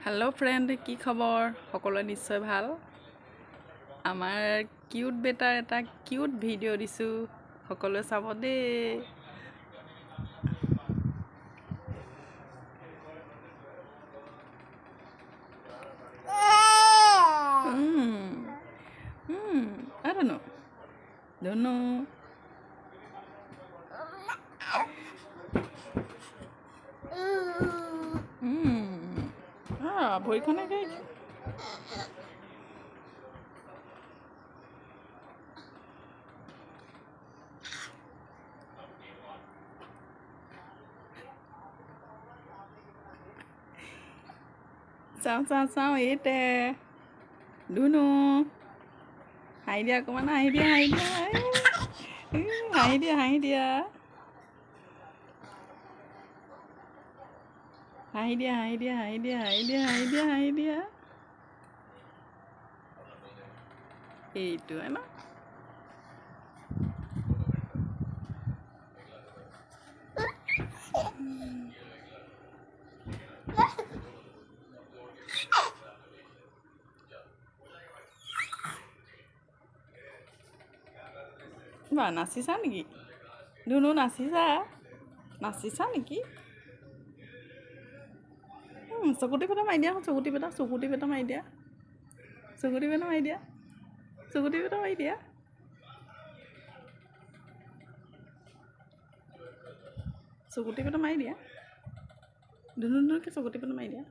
hello friend की खबर सकलोरे निश्चय ভাল आमार किউট बेटार एटा किউট भिडिओ दिसु सकलोरे चाब दे I don't know ভৰিখনে গাই চাওঁ এইতে ধুনু হাঁহি দিয়া অকণমান হাঁহি দিয়া এইটো ন বা নাচিছা নেকি ধুনু নাচিছা নেকি চকুটি পেটা মাৰি দিয়া চকুটি পেটা মাৰি দিয়া ধুনুকে চকুটি পেটা মাৰি দিয়া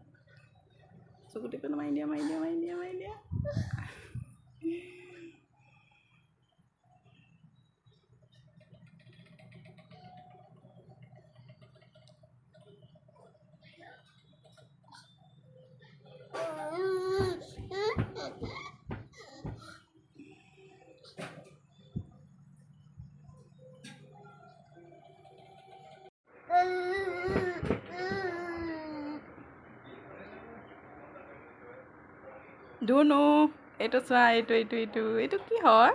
ধুনু এইটো চোৱা এইটো কি হয়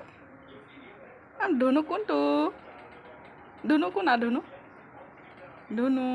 ধুনু কোনটো ধুনু কোন ধুনু